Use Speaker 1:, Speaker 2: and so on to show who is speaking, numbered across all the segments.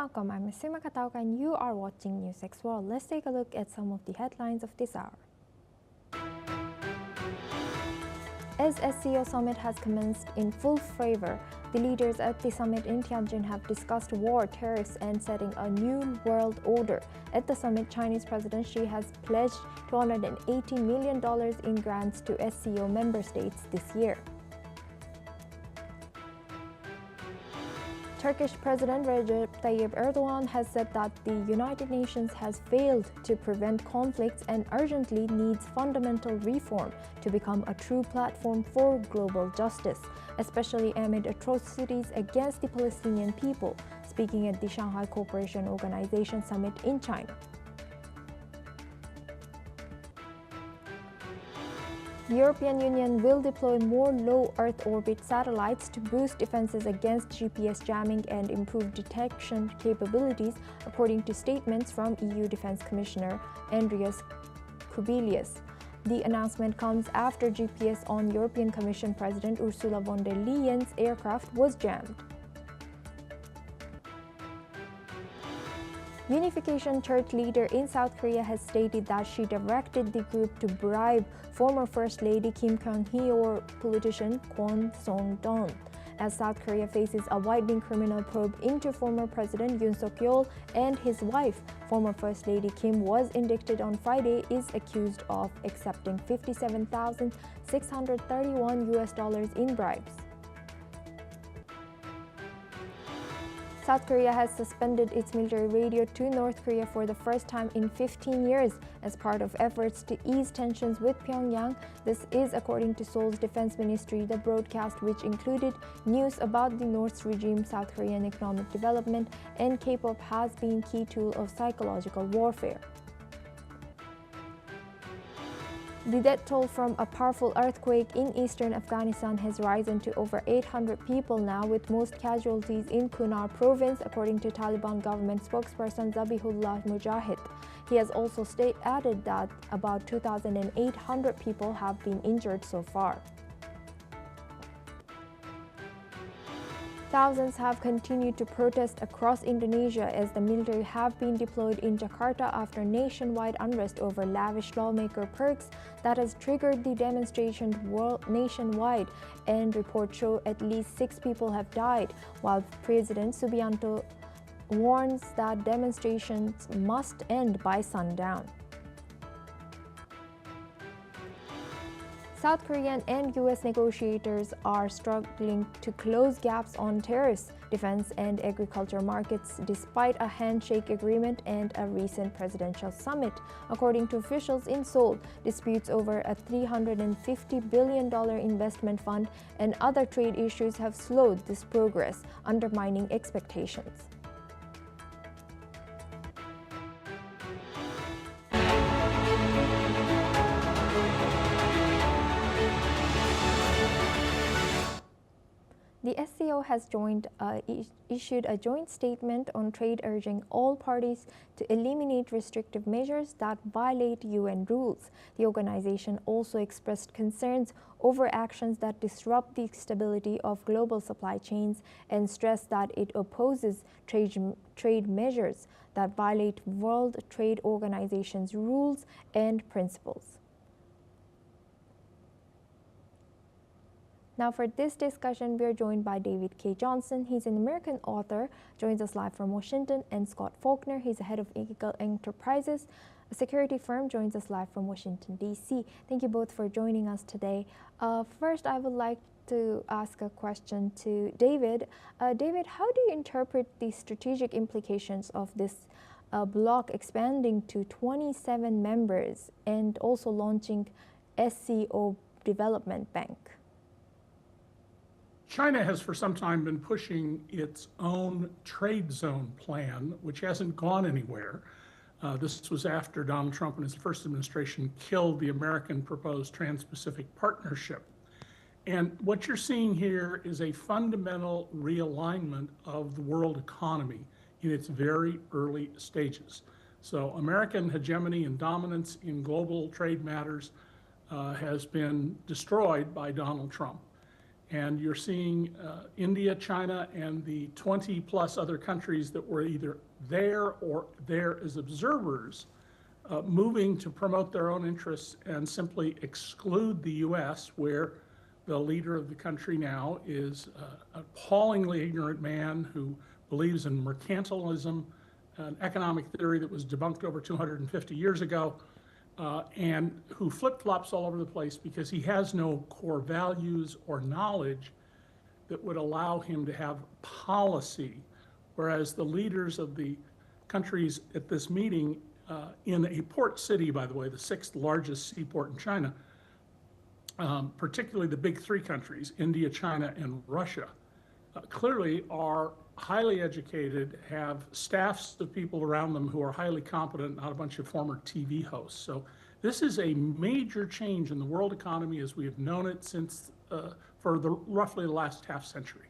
Speaker 1: Welcome, I'm Misima Katauka and you are watching NewsX World. Let's take a look at some of the headlines of this hour. As SCO summit has commenced in full favor, the leaders at the summit in Tianjin have discussed war, tariffs, and setting a new world order. At the summit, Chinese President Xi has pledged $280 million in grants to SCO member states this year. Turkish President Recep Tayyip Erdogan has said that the United Nations has failed to prevent conflicts and urgently needs fundamental reform to become a true platform for global justice, especially amid atrocities against the Palestinian people, speaking at the Shanghai Cooperation Organization summit in China. The European Union will deploy more low Earth orbit satellites to boost defenses against GPS jamming and improve detection capabilities, according to statements from EU Defense Commissioner Andrius Kubilius. The announcement comes after GPS on European Commission President Ursula von der Leyen's aircraft was jammed. Unification Church leader in South Korea has stated that she directed the group to bribe former First Lady Kim Kyung-hee politician Kwon Song-dong. As South Korea faces a widening criminal probe into former President Yoon Suk-yeol and his wife, former First Lady Kim was indicted on Friday, is accused of accepting $57,631 in bribes. South Korea has suspended its military radio to North Korea for the first time in 15 years as part of efforts to ease tensions with Pyongyang. This is according to Seoul's defense ministry. The broadcast, which included news about the North's regime, South Korean economic development, and K-pop, has been key tool of psychological warfare. The death toll from a powerful earthquake in eastern Afghanistan has risen to over 800 people now, with most casualties in Kunar province, according to Taliban government spokesperson Zabihullah Mujahid. He has also added that about 2,800 people have been injured so far. Thousands have continued to protest across Indonesia as the military have been deployed in Jakarta after nationwide unrest over lavish lawmaker perks that has triggered the demonstration nationwide, and reports show at least 6 people have died, while President Subianto warns that demonstrations must end by sundown. South Korean and U.S. negotiators are struggling to close gaps on tariffs, defense, and agriculture markets despite a handshake agreement and a recent presidential summit. According to officials in Seoul, disputes over a $350 billion investment fund and other trade issues have slowed this progress, undermining expectations. The SCO has issued a joint statement on trade, urging all parties to eliminate restrictive measures that violate UN rules. The organization also expressed concerns over actions that disrupt the stability of global supply chains and stressed that it opposes trade measures that violate World Trade Organization's rules and principles. Now for this discussion, we are joined by David K. Johnson. He's an American author, joins us live from Washington, and Scott Faulkner. He's the head of Eagle Enterprises, a security firm, joins us live from Washington, D.C. Thank you both for joining us today. First, I would like to ask a question to David. David, how do you interpret the strategic implications of this bloc expanding to 27 members and also launching SCO Development Bank?
Speaker 2: China has for some time been pushing its own trade zone plan, which hasn't gone anywhere. This was after Donald Trump and his first administration killed the American proposed Trans-Pacific Partnership. And what you're seeing here is a fundamental realignment of the world economy in its very early stages. So American hegemony and dominance in global trade matters has been destroyed by Donald Trump. And you're seeing India, China, and the 20 plus other countries that were either there or there as observers moving to promote their own interests and simply exclude the US, where the leader of the country now is an appallingly ignorant man who believes in mercantilism, an economic theory that was debunked over 250 years ago, and who flip-flops all over the place because he has no core values or knowledge that would allow him to have policy, whereas the leaders of the countries at this meeting in a port city, by the way, the 6th largest seaport in China, particularly the big 3 countries, India, China, and Russia, clearly are highly educated, have staffs of people around them who are highly competent, not a bunch of former TV hosts. So this is a major change in the world economy as we have known it since for roughly the last half century.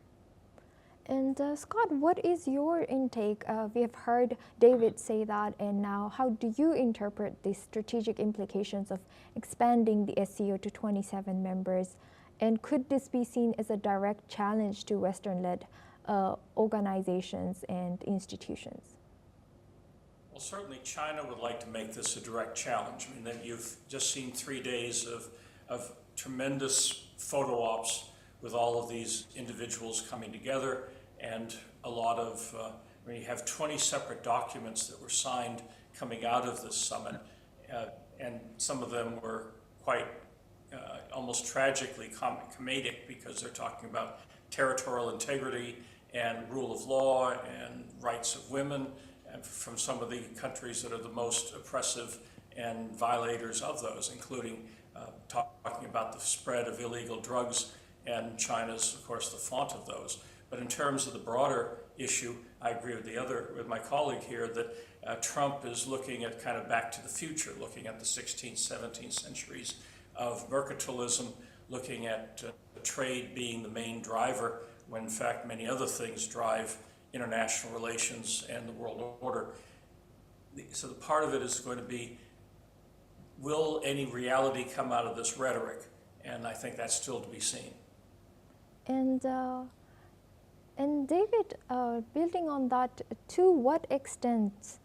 Speaker 1: And Scott, what is your intake? We have heard David say that, and now how do you interpret the strategic implications of expanding the SCO to 27 members? And could this be seen as a direct challenge to Western-led organizations and institutions?
Speaker 3: Well, certainly China would like to make this a direct challenge. I mean, that you've just seen 3 days of tremendous photo ops with all of these individuals coming together, and a lot of, I mean, you have 20 separate documents that were signed coming out of this summit, and some of them were quite almost tragically comedic because they're talking about territorial integrity and rule of law and rights of women, and from some of the countries that are the most oppressive and violators of those, including talking about the spread of illegal drugs, and China's, of course, the font of those. But in terms of the broader issue, I agree with my colleague here that Trump is looking at kind of back to the future, looking at the 16th, 17th centuries of mercantilism, looking at trade being the main driver, when in fact many other things drive international relations and the world order. So the part of it is going to be, will any reality come out of this rhetoric? And I think that's still to be seen.
Speaker 1: And David, building on that, to what extent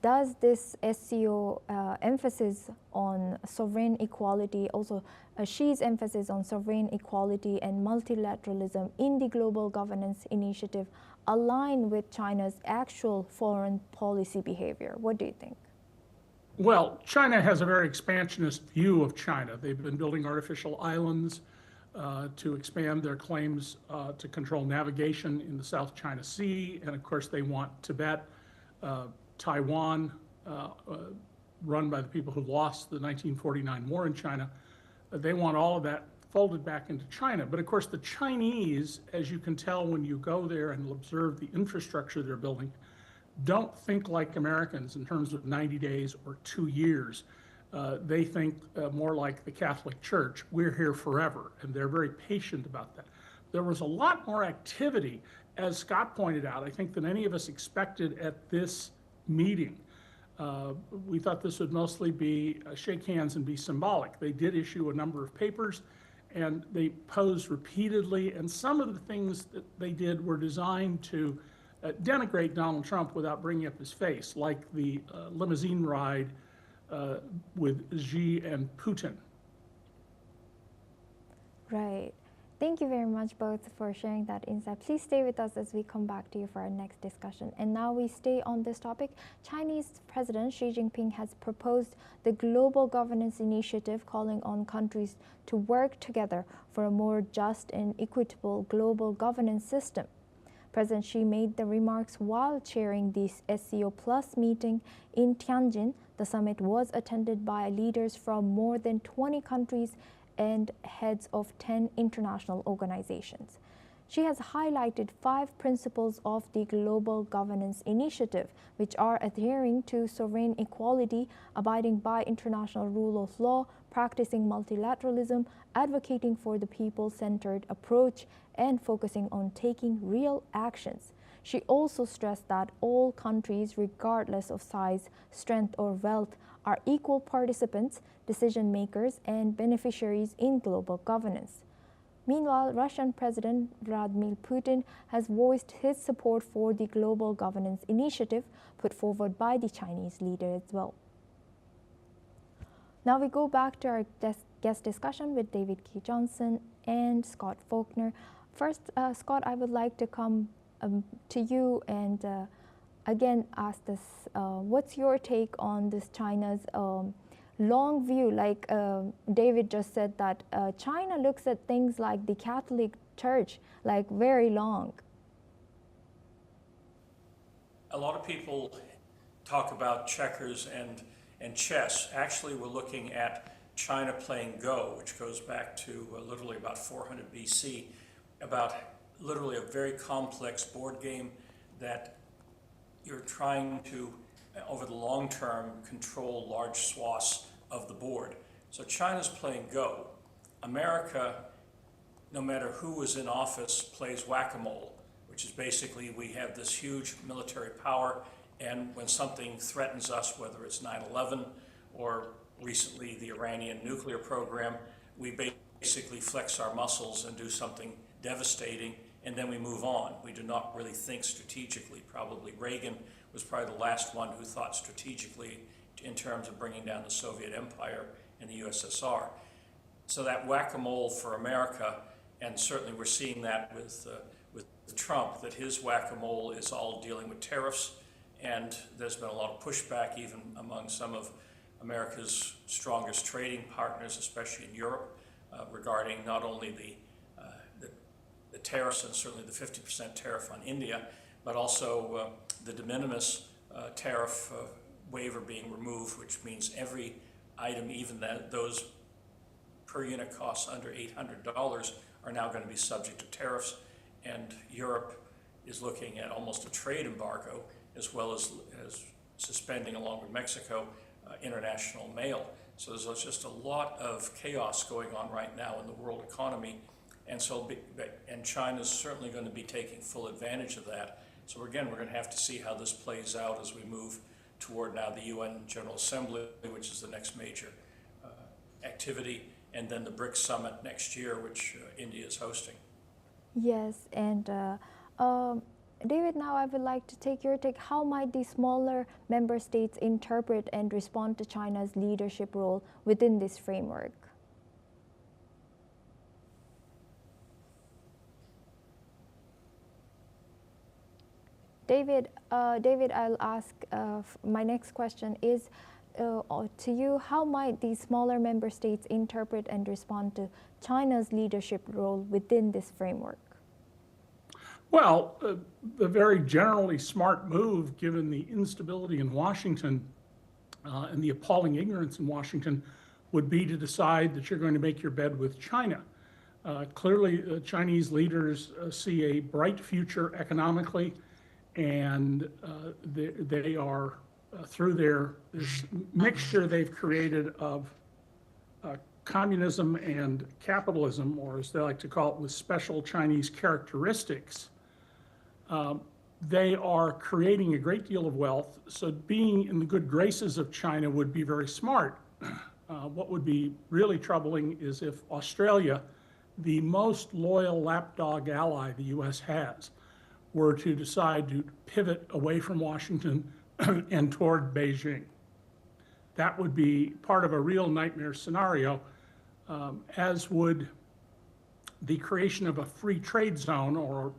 Speaker 1: does this SCO emphasis on sovereign equality, also Xi's emphasis on sovereign equality and multilateralism in the Global Governance Initiative align with China's actual foreign policy behavior? What do you think?
Speaker 2: Well, China has a very expansionist view of China. They've been building artificial islands to expand their claims to control navigation in the South China Sea. And of course, they want Tibet, Taiwan, run by the people who lost the 1949 war in China. They want all of that folded back into China. But of course, the Chinese, as you can tell when you go there and observe the infrastructure they're building, don't think like Americans in terms of 90 days or 2 years. They think more like the Catholic Church. We're here forever, and they're very patient about that. There was a lot more activity, as Scott pointed out, I think, than any of us expected at this meeting. We thought this would mostly be shake hands and be symbolic. They did issue a number of papers, and they posed repeatedly, and some of the things that they did were designed to denigrate Donald Trump without bringing up his face, like the limousine ride with Xi and Putin.
Speaker 1: Right. Thank you very much both for sharing that insight. Please stay with us as we come back to you for our next discussion. And now we stay on this topic. Chinese President Xi Jinping has proposed the Global Governance Initiative, calling on countries to work together for a more just and equitable global governance system. President Xi made the remarks while chairing the SCO Plus meeting in Tianjin. The summit was attended by leaders from more than 20 countries and heads of 10 international organizations. She has highlighted 5 principles of the Global Governance Initiative, which are adhering to sovereign equality, abiding by international rule of law, practicing multilateralism, advocating for the people-centered approach, and focusing on taking real actions. She also stressed that all countries, regardless of size, strength, or wealth, are equal participants, decision makers, and beneficiaries in global governance. Meanwhile, Russian President Vladimir Putin has voiced his support for the global governance initiative put forward by the Chinese leader as well. Now we go back to our guest discussion with David K. Johnson and Scott Faulkner. First, Scott, I would like to come to you and again ask this, what's your take on this China's long view? Like David just said that China looks at things like the Catholic Church like very long.
Speaker 3: A lot of people talk about checkers and chess. Actually, we're looking at China playing Go, which goes back to literally about 400 BC, about literally a very complex board game that you're trying to, over the long term, control large swaths of the board. So China's playing Go. America, no matter who is in office, plays whack-a-mole, which is basically we have this huge military power, and when something threatens us, whether it's 9/11 or recently the Iranian nuclear program, we basically flex our muscles and do something devastating, and then we move on. We do not really think strategically. Probably Reagan was probably the last one who thought strategically in terms of bringing down the Soviet Empire and the USSR. So that whack-a-mole for America, and certainly we're seeing that with Trump, that his whack-a-mole is all dealing with tariffs, and there's been a lot of pushback even among some of America's strongest trading partners, especially in Europe, regarding not only the tariffs and certainly the 50% tariff on India, but also the de minimis tariff waiver being removed, which means every item, even those per unit costs under $800, are now going to be subject to tariffs. And Europe is looking at almost a trade embargo, as well as suspending, along with Mexico, international mail. So there's just a lot of chaos going on right now in the world economy. And China's certainly going to be taking full advantage of that. So again, we're going to have to see how this plays out as we move toward now the UN General Assembly, which is the next major activity, and then the BRICS summit next year, which India is hosting.
Speaker 1: Yes, and David, now I would like to take your take. How might the smaller member states interpret and respond to China's leadership role within this framework? David, I'll ask, my next question is to you. How might these smaller member states interpret and respond to China's leadership role within this framework?
Speaker 2: Well, the very generally smart move, given the instability in Washington and the appalling ignorance in Washington, would be to decide that you're going to make your bed with China. Clearly, Chinese leaders see a bright future economically, and they are, through this mixture they've created of communism and capitalism, or as they like to call it, with special Chinese characteristics, they are creating a great deal of wealth. So being in the good graces of China would be very smart. What would be really troubling is if Australia, the most loyal lapdog ally the US has, were to decide to pivot away from Washington and toward Beijing. That would be part of a real nightmare scenario, as would the creation of a free trade zone, or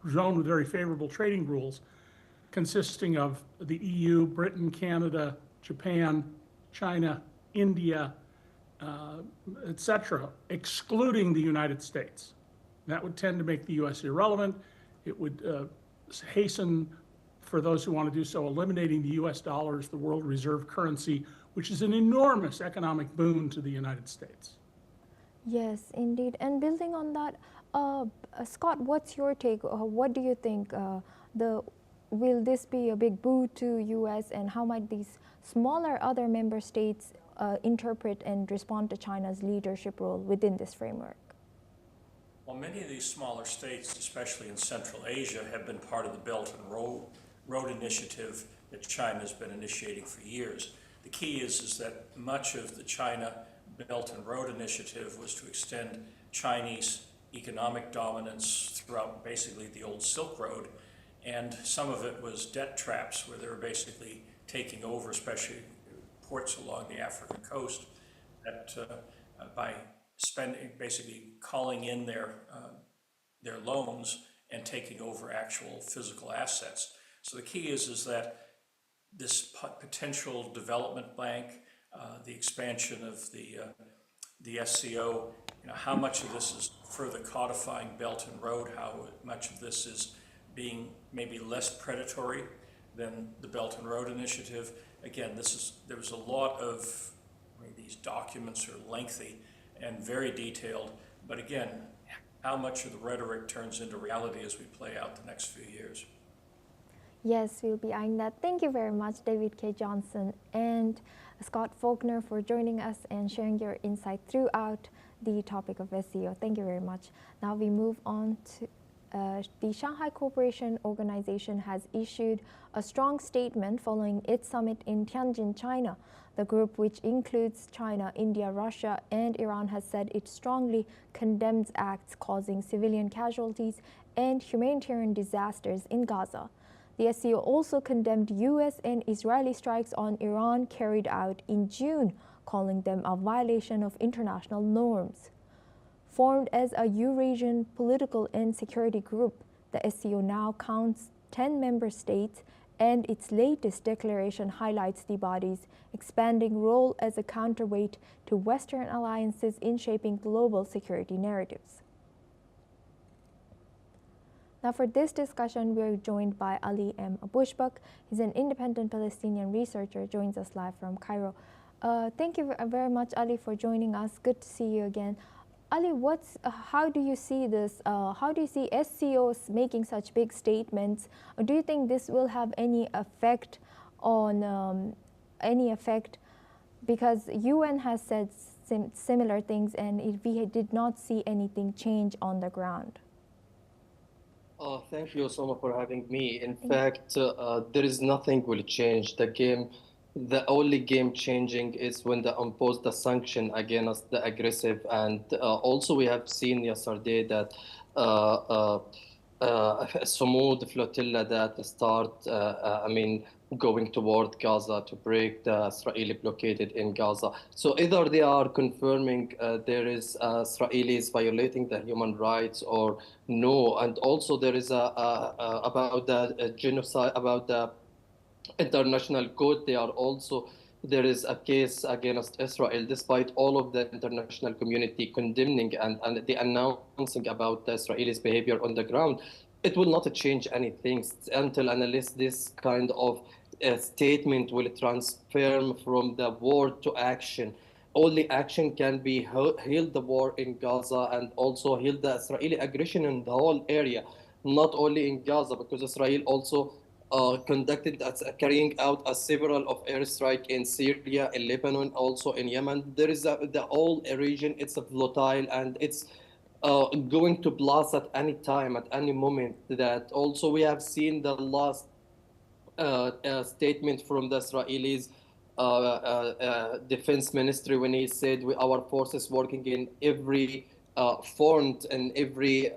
Speaker 2: zone with very favorable trading rules, consisting of the EU, Britain, Canada, Japan, China, India, etc., excluding the United States. That would tend to make the US irrelevant. It would hasten, for those who want to do so, eliminating the US dollar as the world reserve currency, which is an enormous economic boon to the United States.
Speaker 1: Yes, indeed. And building on that, Scott, what's your take? What do you think? Will this be a big boon to US, and how might these smaller other member states interpret and respond to China's leadership role within this framework?
Speaker 3: Well, many of these smaller states, especially in Central Asia, have been part of the Belt and Road Initiative that China has been initiating for years. The key is that much of the China Belt and Road Initiative was to extend Chinese economic dominance throughout basically the old Silk Road, and some of it was debt traps where they were basically taking over, especially ports along the African coast, that by spending, basically calling in their loans and taking over actual physical assets. So the key is that this potential development bank, the expansion of the SCO, how much of this is further codifying Belt and Road, how much of this is being maybe less predatory than the Belt and Road Initiative. Again, there was a lot of, these documents are lengthy and very detailed, but again, how much of the rhetoric turns into reality as we play out the next few years.
Speaker 1: Yes, we'll be eyeing that. Thank you very much, David K. Johnson and Scott Faulkner, for joining us and sharing your insight throughout the topic of SCO. Thank you very much. Now we move on to the Shanghai Cooperation Organization has issued a strong statement following its summit in Tianjin, China. The group, which includes China, India, Russia, and Iran, has said it strongly condemns acts causing civilian casualties and humanitarian disasters in Gaza. The SCO also condemned U.S. and Israeli strikes on Iran carried out in June, calling them a violation of international norms. Formed as a Eurasian political and security group, the SCO now counts 10 member states, and its latest declaration highlights the body's expanding role as a counterweight to Western alliances in shaping global security narratives. Now for this discussion, we are joined by Ali M. Bushbak. He's an independent Palestinian researcher, joins us live from Cairo. Thank you very much, Ali, for joining us. Good to see you again. Ali, how do you see this? How do you see SCOs making such big statements? Do you think this will have any effect on because UN has said similar things, and we did not see anything change on the ground?
Speaker 4: Thank you so much for having me. In fact, there is nothing will change. The only game changing is when they impose the sanction against the aggressive. And also we have seen yesterday that Samud flotilla that start, going toward Gaza to break the Israeli blockade in Gaza. So either they are confirming there is Israelis violating the human rights or no. And also there is about the genocide, about the international code, there is a case against Israel, despite all of the international community condemning and the announcing about the Israelis' behavior on the ground. It will not change anything until unless this kind of statement will transform from the word to action. Only action can be heal the war in Gaza and also heal the Israeli aggression in the whole area, not only in Gaza, because Israel also carrying out several of airstrike in Syria, in Lebanon, also in Yemen. There is the whole region. It's volatile and it's going to blast at any time, at any moment. That also we have seen the last statement from the Israelis defense ministry when he said our forces working in every front and every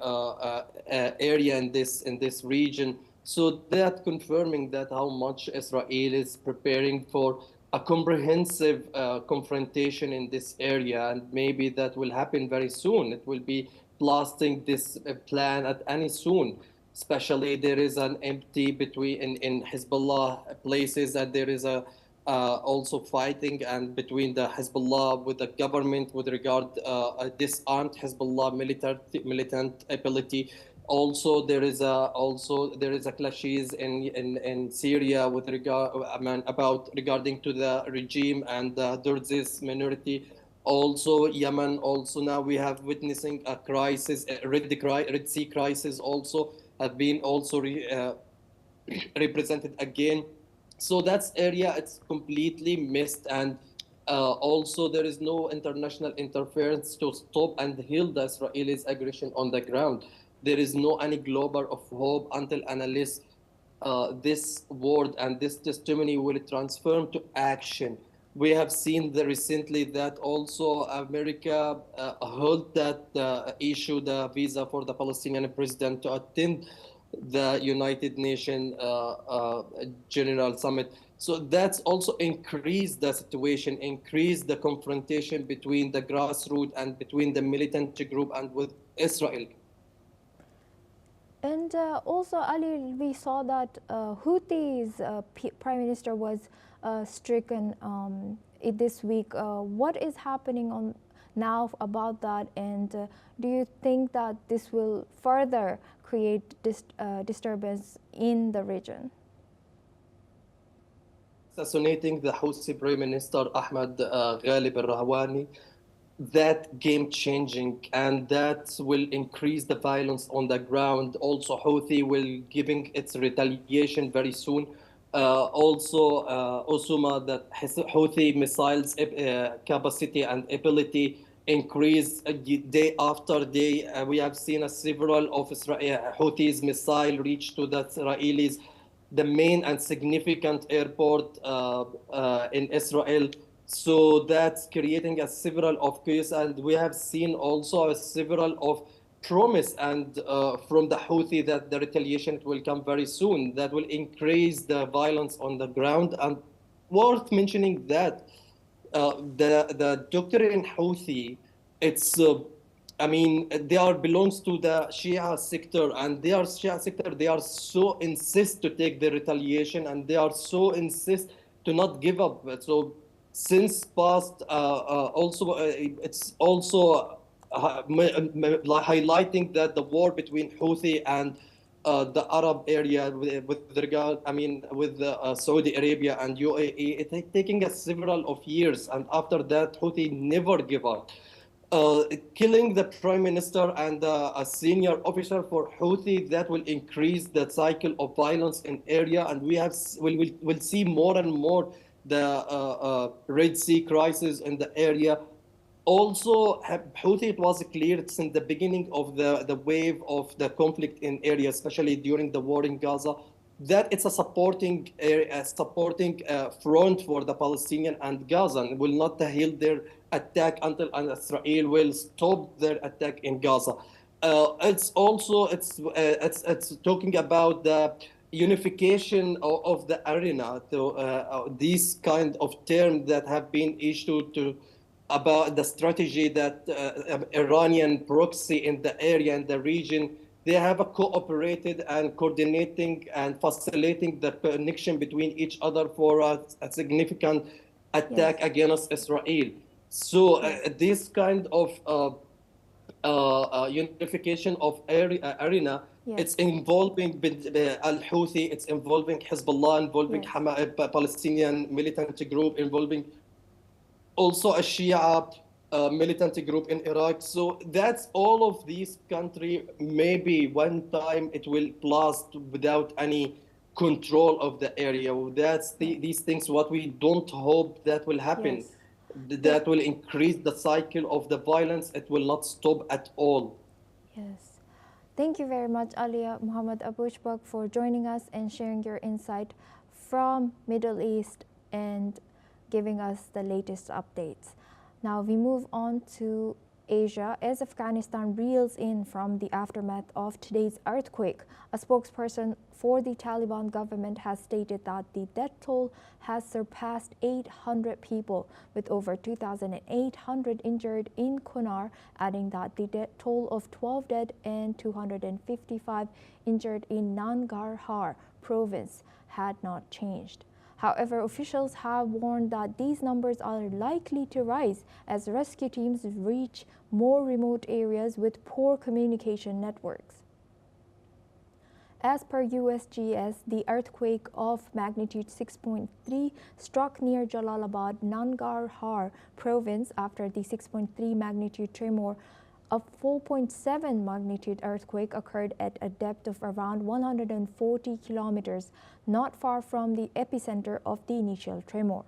Speaker 4: area in this region. So that confirming that how much Israel is preparing for a comprehensive confrontation in this area, and maybe that will happen very soon. It will be blasting this plan at any soon. Especially there is an empty between in Hezbollah places, that there is also fighting and between the Hezbollah with the government with regard disarmed Hezbollah militant ability. Also, there is a clashes in Syria with regard regarding to the regime and the Druze minority. Also, Yemen. Also, now we have witnessing a crisis, a Red Sea crisis. Also, have been also represented again. So that's area it's completely missed, and also there is no international interference to stop and heal the Israelis' aggression on the ground. There is no any global of hope until analysts this word and this testimony will transform to action. We have seen recently that also America held that issue the visa for the Palestinian president to attend the United Nations General Summit. So that's also increased the situation, increased the confrontation between the grassroots and between the militant group and with Israel.
Speaker 1: And also, Ali, we saw that Houthis prime minister was stricken this week. What is happening on now about that, and do you think that this will further create disturbance in the region?
Speaker 4: Assassinating the Houthi Prime Minister Ahmed Ghalib al-Rahwani, that game-changing, and that will increase the violence on the ground. Also, Houthi will giving its retaliation very soon. Also, Osuma, that Houthi missiles capacity and ability increase day after day. We have seen several of Houthis missile reach to the Israelis, the main and significant airport in Israel. So that's creating a several of cases, and we have seen also a several of promise and from the Houthi that the retaliation will come very soon. That will increase the violence on the ground. And worth mentioning that the doctrine Houthi, it's they are belongs to the Shia sector, and they are Shia sector. They are so insist to take the retaliation, and they are so insist to not give up. So since past, it's also highlighting that the war between Houthi and the Arab area with regard, with Saudi Arabia and UAE, it's taking us several of years, and after that, Houthi never give up. Killing the prime minister and a senior officer for Houthi, that will increase the cycle of violence in area, and we'll see more and more the Red Sea crisis in the area. Also, Houthi, it was clear since the beginning of the wave of the conflict in area, especially during the war in Gaza, that it's a supporting front for the Palestinian and Gaza, and will not yield their attack until Israel will stop their attack in Gaza. It's talking about the unification of the arena. These kind of terms that have been issued to about the strategy that Iranian proxy in the area and the region, they have cooperated and coordinating and facilitating the connection between each other for a significant attack against Israel. So this kind of unification of arena, it's involving Al-Houthi, it's involving Hezbollah, involving Palestinian militant group, involving also a Shia militant group in Iraq. So that's all of these countries. Maybe one time it will blast without any control of the area. That's these things what we don't hope that will happen.
Speaker 1: Yes.
Speaker 4: That will increase the cycle of the violence. It will not stop at all.
Speaker 1: Yes. Thank you very much, Alia Muhammad Abushbak, for joining us and sharing your insight from Middle East and giving us the latest updates. Now we move on to Asia. As Afghanistan reels in from the aftermath of today's earthquake, a spokesperson for the Taliban government has stated that the death toll has surpassed 800 people, with over 2,800 injured in Kunar, adding that the death toll of 12 dead and 255 injured in Nangarhar province had not changed. However, officials have warned that these numbers are likely to rise as rescue teams reach more remote areas with poor communication networks. As per USGS, the earthquake of magnitude 6.3 struck near Jalalabad, Nangarhar province after the 6.3 magnitude tremor. A 4.7 magnitude earthquake occurred at a depth of around 140 kilometers, not far from the epicenter of the initial tremor.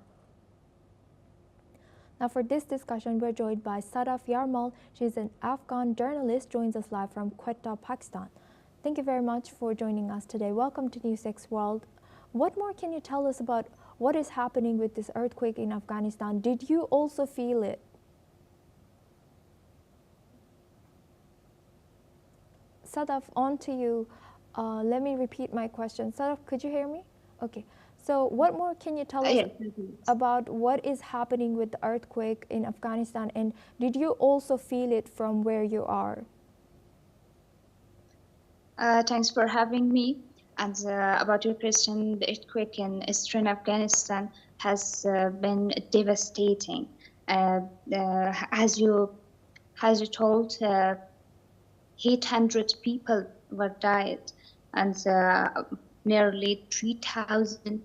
Speaker 1: Now for this discussion, we're joined by Sadaf Yarmal. She's an Afghan journalist, joins us live from Quetta, Pakistan. Thank you very much for joining us today. Welcome to NewsX World. What more can you tell us about what is happening with this earthquake in Afghanistan? Did you also feel it? Sadaf, on to you. Let me repeat my question. Sadaf, could you hear me? Okay. So what more can you tell us
Speaker 5: Yes.
Speaker 1: about what is happening with the earthquake in Afghanistan, and did you also feel it from where you are?
Speaker 5: Thanks for having me. And about your question, the earthquake in eastern Afghanistan has been devastating. As you told, 800 people were died, and nearly 3,000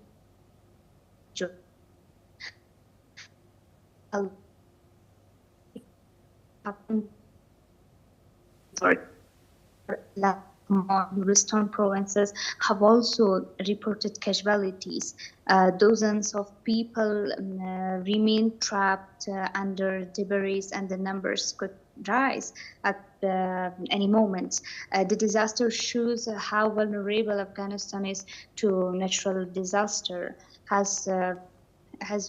Speaker 5: western provinces have also reported casualties. Dozens of people remain trapped under debris, and the numbers could rise at any moment. The disaster shows how vulnerable Afghanistan is to natural disaster. As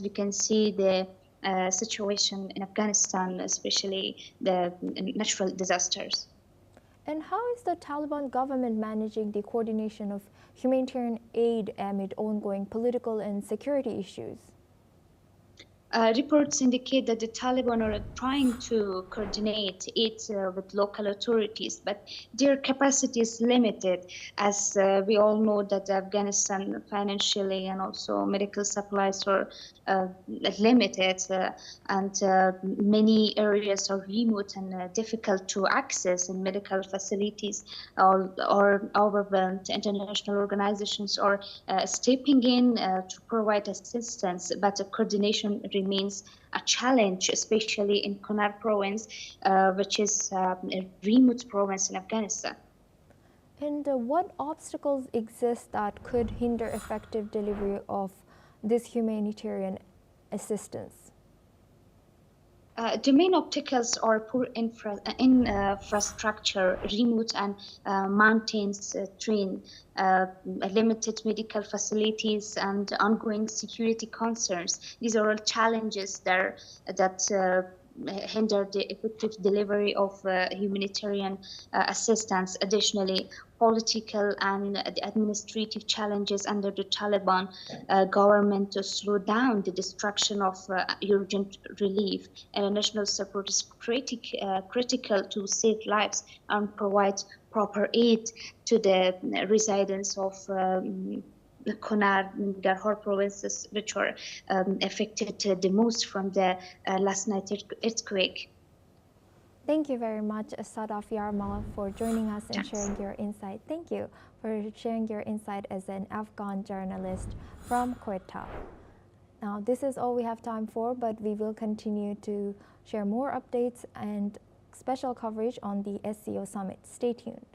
Speaker 5: we can see, the situation in Afghanistan, especially the natural disasters.
Speaker 1: And how is the Taliban government managing the coordination of humanitarian aid amid ongoing political and security issues?
Speaker 5: Reports indicate that the Taliban are trying to coordinate it with local authorities, but their capacity is limited, as we all know that Afghanistan financially and also medical supplies are limited, and many areas are remote and difficult to access, and medical facilities are overwhelmed. International organizations are stepping in to provide assistance, but the coordination remains a challenge, especially in Kunar province, which is a remote province in Afghanistan.
Speaker 1: And what obstacles exist that could hinder effective delivery of this humanitarian assistance?
Speaker 5: The main obstacles are poor infrastructure, remote and mountains terrain, limited medical facilities, and ongoing security concerns. These are all challenges that hinder the effective delivery of humanitarian assistance. Additionally, political and administrative challenges under the Taliban government to slow down the destruction of urgent relief. International support is critical to save lives and provide proper aid to the residents of the Kunar and Garhor provinces, which were affected the most from the last night's earthquake.
Speaker 1: Thank you very much, Sadaf Yarmal, for joining us and sharing your insight. Thank you for sharing your insight as an Afghan journalist from Quetta. Now, this is all we have time for, but we will continue to share more updates and special coverage on the SCO summit. Stay tuned.